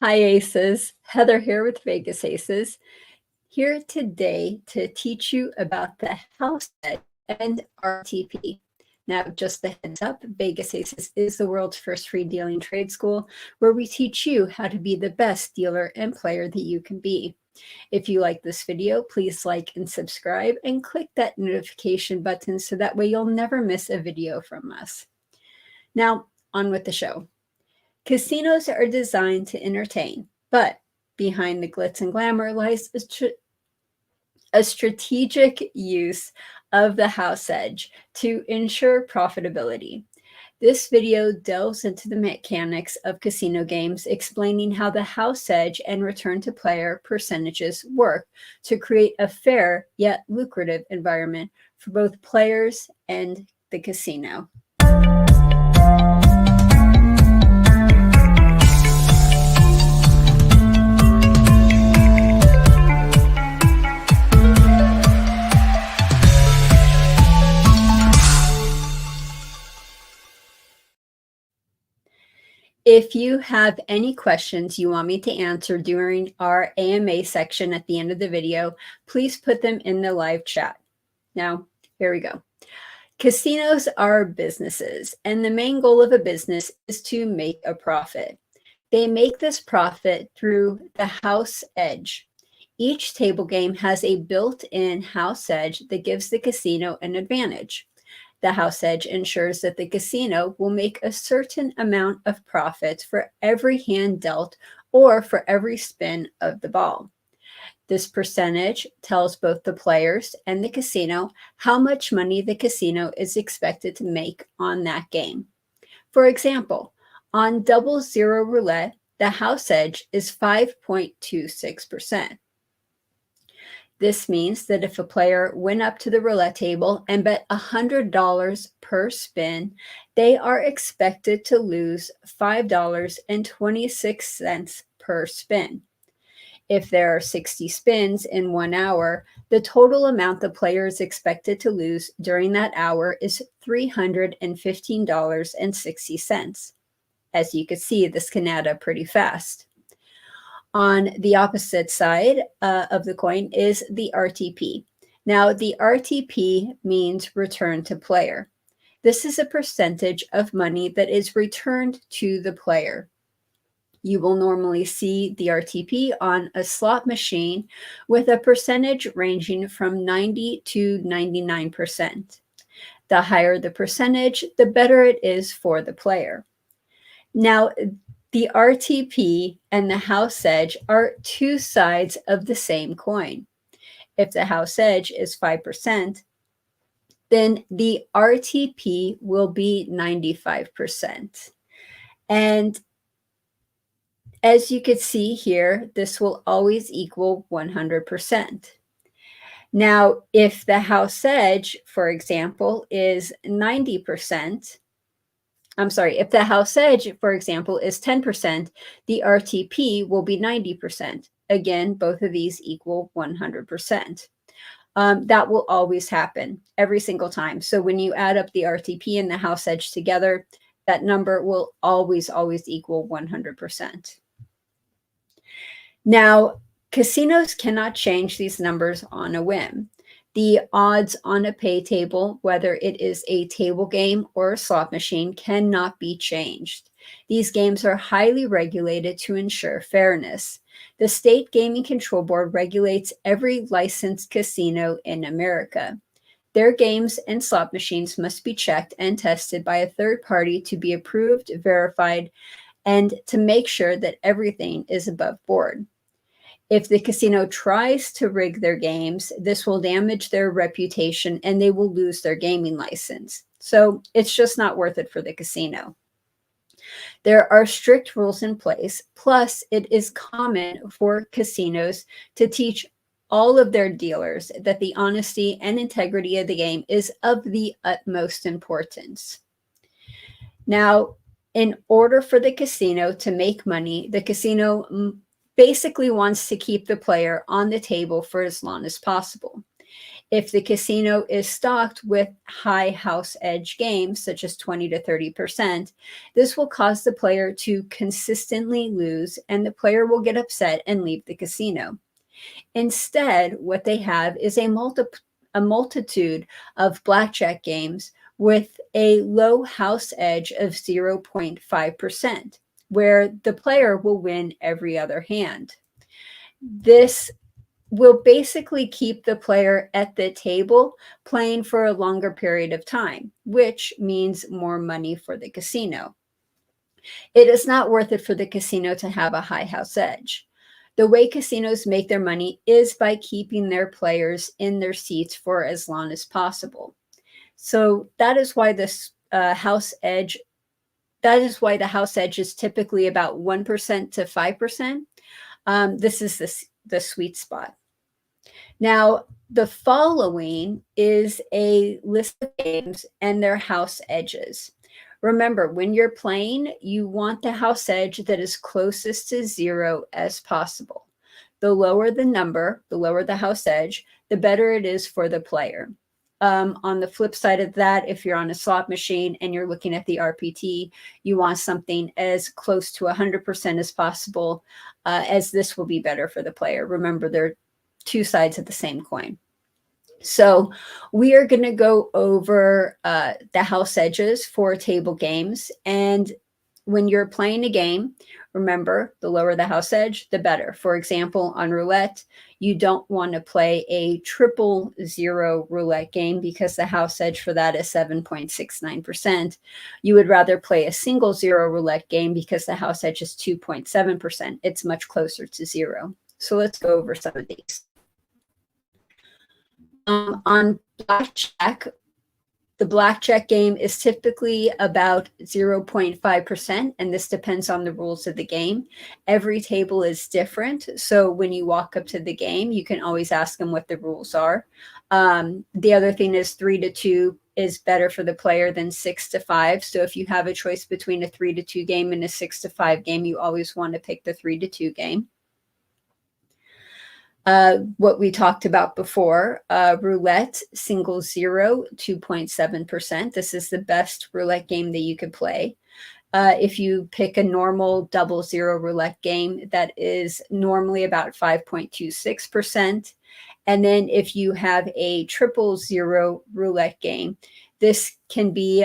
Hi Aces, Heather here with Vegas Aces, here today to teach you about the House Edge and RTP. Now, just a heads up, Vegas Aces is the world's first free dealing trade school where we teach you how to be the best dealer and player that you can be. If you like this video, please like and subscribe and click that notification button so that way you'll never miss a video from us. Now, on with the show. Casinos are designed to entertain, but behind the glitz and glamour lies a strategic use of the house edge to ensure profitability. This video delves into the mechanics of casino games, explaining how the house edge and return to player percentages work to create a fair yet lucrative environment for both players and the casino. If you have any questions you want me to answer during our AMA section at the end of the video, please put them in the live chat. Now, here we go. Casinos are businesses, and the main goal of a business is to make a profit. They make this profit through the house edge. Each table game has a built-in house edge that gives the casino an advantage. The house edge ensures that the casino will make a certain amount of profit for every hand dealt or for every spin of the ball. This percentage tells both the players and the casino how much money the casino is expected to make on that game. For example, on double zero roulette, the house edge is 5.26%. This means that if a player went up to the roulette table and bet $100 per spin, they are expected to lose $5.26 per spin. If there are 60 spins in 1 hour, the total amount the player is expected to lose during that hour is $315.60. As you can see, this can add up pretty fast. On the opposite side of the coin is the RTP. Now, the RTP means return to player. This is a percentage of money that is returned to the player. You will normally see the RTP on a slot machine with a percentage ranging from 90 to 99%. The higher the percentage, the better it is for the player. Now, the RTP and the house edge are two sides of the same coin. If the house edge is 5%, then the RTP will be 95%. And as you can see here, this will always equal 100%. Now, if the house edge, for example, is 90%, if the house edge, for example, is 10%, the RTP will be 90%. Again, both of these equal 100%. That will always happen every single time. So when you add up the RTP and the house edge together, that number will always equal 100%. Now, casinos cannot change these numbers on a whim. The odds on a pay table, whether it is a table game or a slot machine, cannot be changed. These games are highly regulated to ensure fairness. The State Gaming Control Board regulates every licensed casino in America. Their games and slot machines must be checked and tested by a third party to be approved, verified, and to make sure that everything is above board. If the casino tries to rig their games, this will damage their reputation and they will lose their gaming license. So it's just not worth it for the casino. There are strict rules in place, plus it is common for casinos to teach all of their dealers that the honesty and integrity of the game is of the utmost importance. Now, in order for the casino to make money, the casino basically wants to keep the player on the table for as long as possible. If the casino is stocked with high house edge games, such as 20 to 30%, this will cause the player to consistently lose, and the player will get upset and leave the casino. Instead, what they have is a multitude of blackjack games with a low house edge of 0.5%, where the player will win every other hand. This will basically keep the player at the table playing for a longer period of time, which means more money for the casino. It is not worth it for the casino to have a high house edge. The way casinos make their money is by keeping their players in their seats for as long as possible. So that is why this house edge, that is why the house edge is typically about 1% to 5%. This is the sweet spot. Now, the following is a list of games and their house edges. Remember, when you're playing, you want the house edge that is closest to 0 as possible. The lower the number, the lower the house edge, the better it is for the player. On the flip side of that, if you're on a slot machine and you're looking at the RPT, you want something as close to 100% as possible, as this will be better for the player. Remember, they're two sides of the same coin. So we are going to go over the house edges for table games. And when you're playing a game, remember, the lower the house edge, the better. For example, on roulette, you don't want to play a 000 roulette game because the house edge for that is 7.69%. You would rather play a 0 roulette game because the house edge is 2.7%. It's much closer to 0. So let's go over some of these. On blackjack, the blackjack game is typically about 0.5%, and this depends on the rules of the game. Every table is different, so when you walk up to the game, you can always ask them what the rules are. The other thing is 3 to 2 is better for the player than 6 to 5. So if you have a choice between a 3 to 2 game and a 6 to 5 game, you always want to pick the 3 to 2 game. What we talked about before, roulette, 0 2.7%. This is the best roulette game that you could play. If you pick a normal 0 roulette game, that is normally about 5.26%. And then if you have a 000 roulette game, this can be,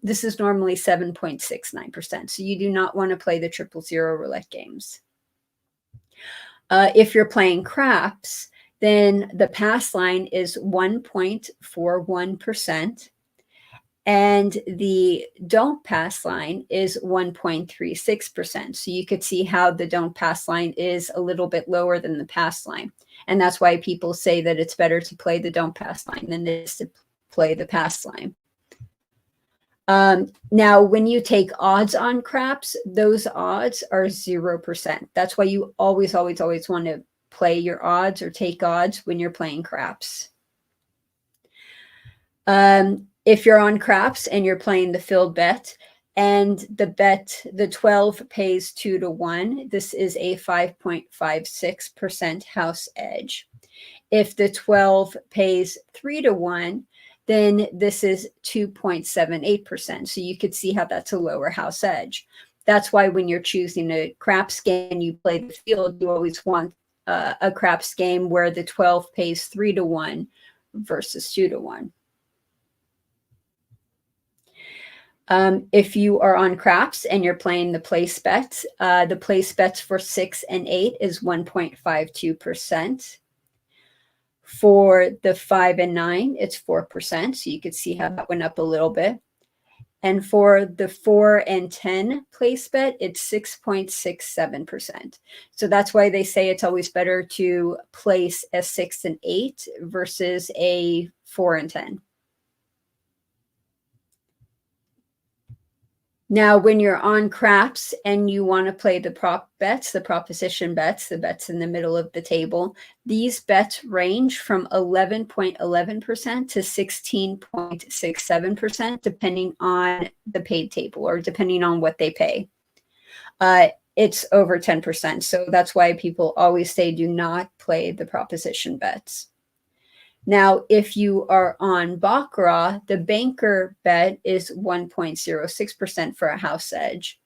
this is normally 7.69%. So you do not want to play the 000 roulette games. If you're playing craps, then the pass line is 1.41%, and the don't pass line is 1.36%. So you could see how the don't pass line is a little bit lower than the pass line. And that's why people say that it's better to play the don't pass line than it is to play the pass line. Now, when you take odds on craps, those odds are 0%. That's why you always, always, always want to play your odds or take odds when you're playing craps. If you're on craps and you're playing the filled bet, and the 12 pays 2 to 1, this is a 5.56% house edge. If the 12 pays 3 to 1, then this is 2.78%. So you could see how that's a lower house edge. That's why when you're choosing a craps game, you play the field, you always want a craps game where the 12 pays 3 to 1 versus 2 to 1. If you are on craps and you're playing the place bets for 6 and 8 is 1.52%. For the 5 and 9, it's 4%. So you could see how that went up a little bit. And for the 4 and 10 place bet, it's 6.67%. So that's why they say it's always better to place a 6 and 8 versus a 4 and 10. Now, when you're on craps and you want to play the prop bets, the proposition bets, the bets in the middle of the table, these bets range from 11.11% to 16.67%, depending on the paid table or depending on what they pay. It's over 10%. So that's why people always say do not play the proposition bets. Now, if you are on Baccarat, the banker bet is 1.06% for a house edge,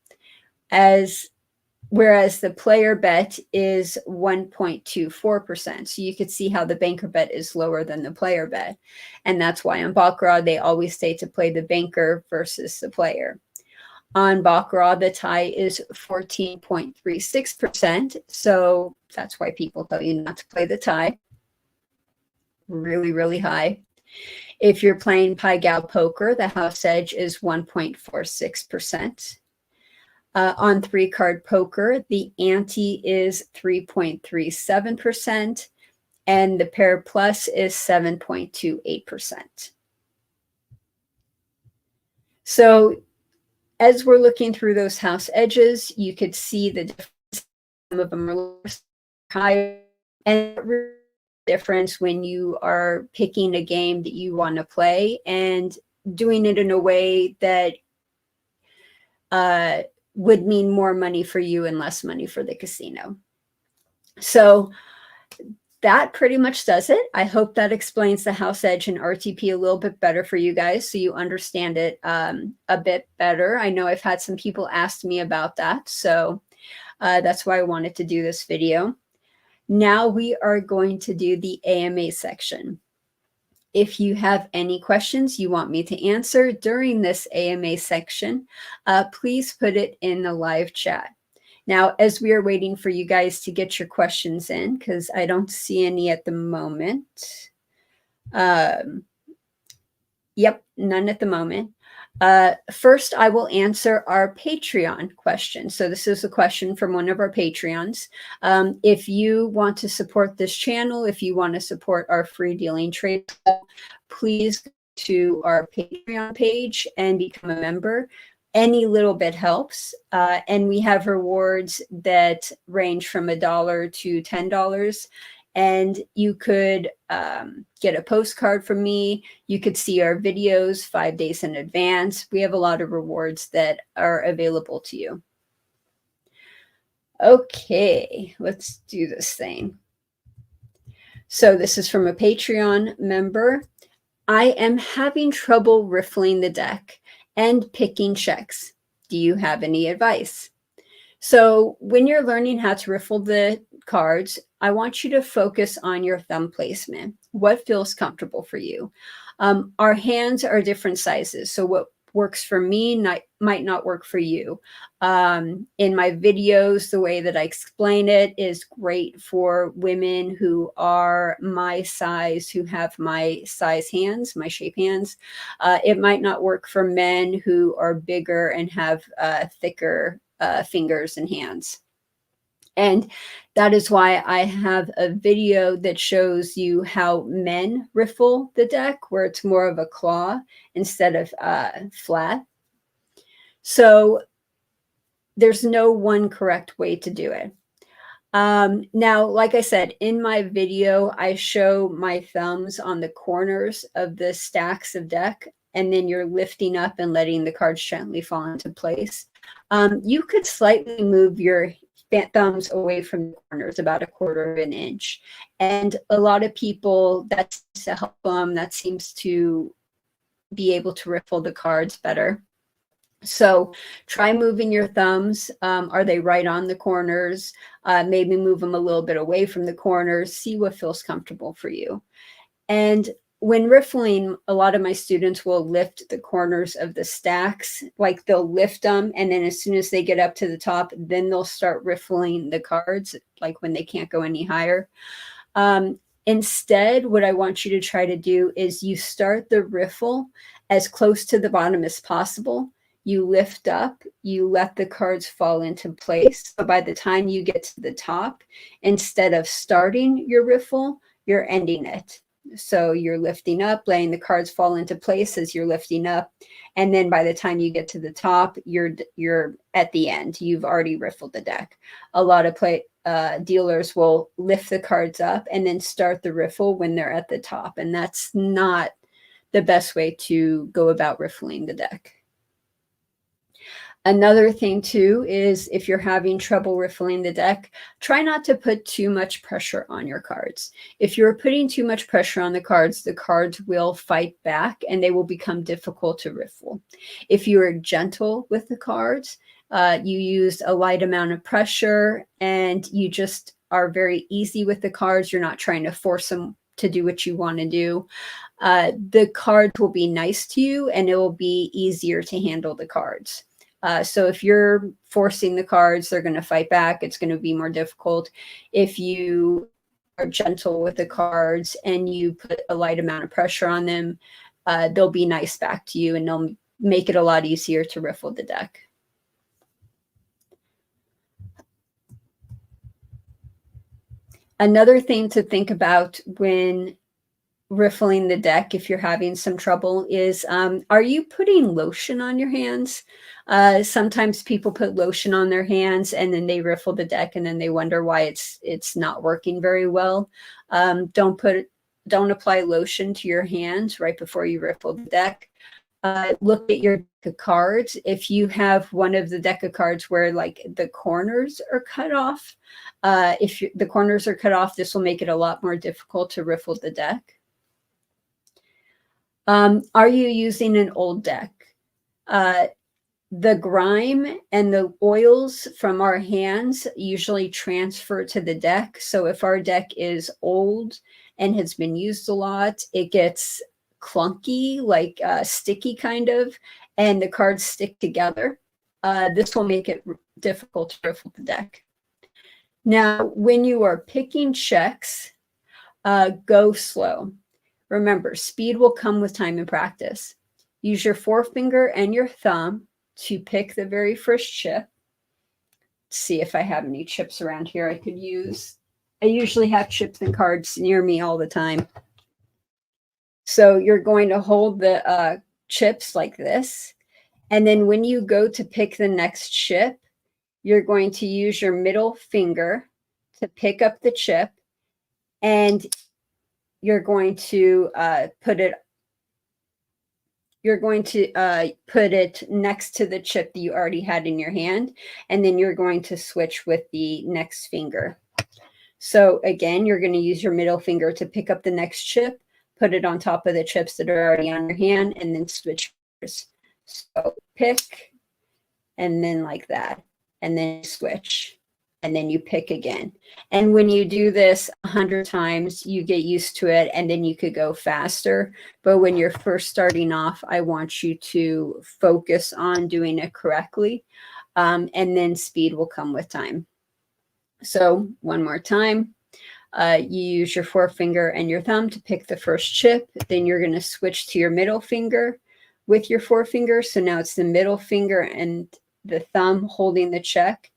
whereas the player bet is 1.24%. So you could see how the banker bet is lower than the player bet. And that's why on Baccarat, they always say to play the banker versus the player. On Baccarat, the tie is 14.36%. So that's why people tell you not to play the tie. Really, really high. If you're playing Pai Gow poker, the house edge is 1.46%. On 3-card poker, the ante is 3.37%, and the pair plus is 7.28%. So as we're looking through those house edges, you could see the difference. Some of them are higher, and difference when you are picking a game that you want to play and doing it in a way that would mean more money for you and less money for the casino. So that pretty much does it. I hope that explains the house edge and RTP a little bit better for you guys, so you understand it a bit better. I know I've had some people ask me about that, so that's why I wanted to do this video. Now we are going to do the AMA section. If you have any questions you want me to answer during this AMA section, please put it in the live chat. Now, as we are waiting for you guys to get your questions in, because I don't see any at the moment. Yep, none at the moment. First, I will answer our Patreon question. So this is a question from one of our Patreons. If you want to support this channel, if you want to support our free dealing trade, please go to our Patreon page and become a member. Any little bit helps. And we have rewards that range from $1 to $10. And you could get a postcard from me. You could see our videos 5 days in advance. We have a lot of rewards that are available to you. Okay, let's do this thing. So this is from a Patreon member. I am having trouble riffling the deck and picking checks. Do you have any advice? So when you're learning how to riffle the cards, I want you to focus on your thumb placement. What feels comfortable for you? Our hands are different sizes. So what works for me might not work for you. In my videos, the way that I explain it is great for women who are my size, who have my size hands, my shape hands. It might not work for men who are bigger and have thicker fingers and hands. And that is why I have a video that shows you how men riffle the deck, where it's more of a claw instead of flat. So there's no one correct way to do it. Now, like I said, in my video, I show my thumbs on the corners of the stacks of deck, and then you're lifting up and letting the cards gently fall into place. You could slightly move your thumbs away from the corners about 1/4 of an inch. And a lot of people, that seems to help them. That seems to be able to riffle the cards better. So try moving your thumbs. Are they right on the corners? Maybe move them a little bit away from the corners. See what feels comfortable for you. And when riffling, a lot of my students will lift the corners of the stacks, like they'll lift them, and then as soon as they get up to the top, then they'll start riffling the cards, like when they can't go any higher. Instead, what I want you to try to do is you start the riffle as close to the bottom as possible. You lift up, you let the cards fall into place. So by the time you get to the top, instead of starting your riffle, you're ending it. So you're lifting up, letting the cards fall into place as you're lifting up. And then by the time you get to the top, you're at the end. You've already riffled the deck. A lot of dealers will lift the cards up and then start the riffle when they're at the top. And that's not the best way to go about riffling the deck. Another thing too is if you're having trouble riffling the deck, try not to put too much pressure on your cards. If you're putting too much pressure on the cards will fight back and they will become difficult to riffle. If you are gentle with the cards, you use a light amount of pressure and you just are very easy with the cards, you're not trying to force them to do what you want to do, the cards will be nice to you and it will be easier to handle the cards. So if you're forcing the cards, they're going to fight back. It's going to be more difficult. If you are gentle with the cards and you put a light amount of pressure on them, they'll be nice back to you and they'll make it a lot easier to riffle the deck. Another thing to think about when riffling the deck, if you're having some trouble, is are you putting lotion on your hands? Sometimes people put lotion on their hands and then they riffle the deck and then they wonder why it's not working very well. Don't apply lotion to your hands right before you riffle the deck. Look at your deck of cards. If you have one of the deck of cards where like the corners are cut off, the corners are cut off, this will make it a lot more difficult to riffle the deck. Are you using an old deck? The grime and the oils from our hands usually transfer to the deck. So if our deck is old and has been used a lot, it gets clunky, like sticky kind of, and the cards stick together. This will make it difficult to riffle the deck. Now, when you are picking checks, go slow. Remember, speed will come with time and practice. Use your forefinger and your thumb to pick the very first chip. Let's see if I have any chips around here I could use. I usually have chips and cards near me all the time. So you're going to hold the chips like this. And then when you go to pick the next chip, you're going to use your middle finger to pick up the chip. And you're going to put it next to the chip that you already had in your hand, and then you're going to switch with the next finger. So again, you're going to use your middle finger to pick up the next chip, put it on top of the chips that are already on your hand, and then switch. So pick, and then like that, and then switch. And then you pick again. And when you do this 100 times, you get used to it and then you could go faster. But when you're first starting off, I want you to focus on doing it correctly. And then speed will come with time. So one more time, you use your forefinger and your thumb to pick the first chip. Then you're going to switch to your middle finger with your forefinger. So now it's the middle finger and the thumb holding the check.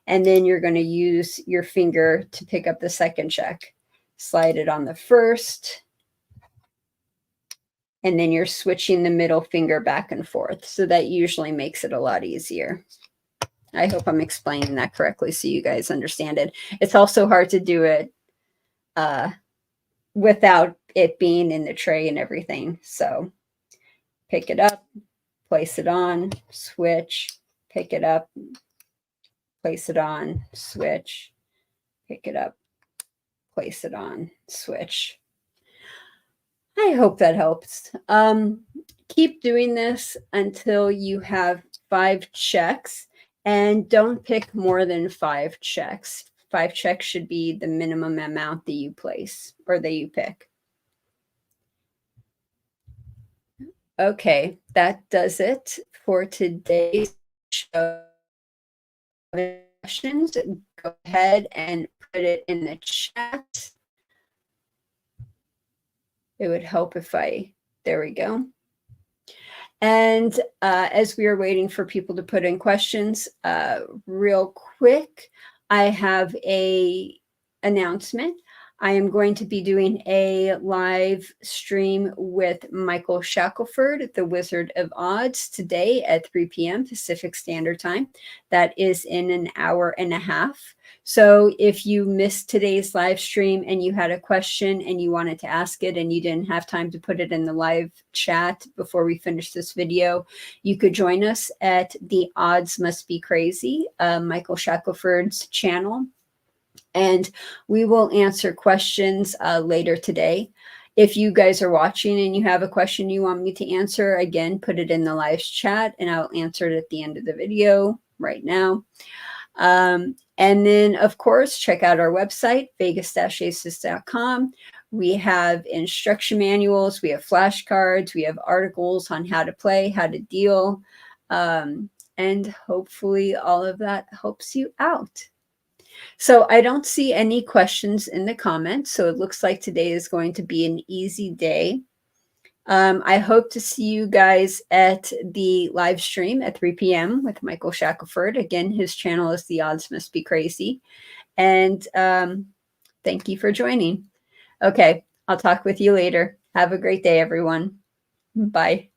And then you're going to use your finger to pick up the second check. Slide it on the first. And then you're switching the middle finger back and forth. So that usually makes it a lot easier. I hope I'm explaining that correctly so you guys understand it. It's also hard to do it without it being in the tray and everything. So pick it up, place it on, switch, pick it up, place it on, switch, pick it up, place it on, switch. I hope that helps. Keep doing this until you have 5 checks and don't pick more than 5 checks. 5 checks should be the minimum amount that you place or that you pick. Okay, that does it for today's show. Questions, go ahead and put it in the chat. It would help if there we go. And as we are waiting for people to put in questions, real quick, I have an announcement. I am going to be doing a live stream with Michael Shackelford, the Wizard of Odds, today at 3 p.m. Pacific Standard Time. That is in an hour and a half. So if you missed today's live stream and you had a question and you wanted to ask it and you didn't have time to put it in the live chat before we finish this video, you could join us at The Odds Must Be Crazy, Michael Shackelford's channel. And we will answer questions later today. If you guys are watching and you have a question you want me to answer, again, put it in the live chat and I'll answer it at the end of the video right now. And then, of course, check out our website, vegas-aces.com. We have instruction manuals, we have flashcards, we have articles on how to play, how to deal, and hopefully all of that helps you out. So I don't see any questions in the comments, so it looks like today is going to be an easy day. I hope to see you guys at the live stream at 3 p.m. with Michael Shackelford. Again, his channel is The Odds Must Be Crazy. And thank you for joining. Okay, I'll talk with you later. Have a great day, everyone. Bye.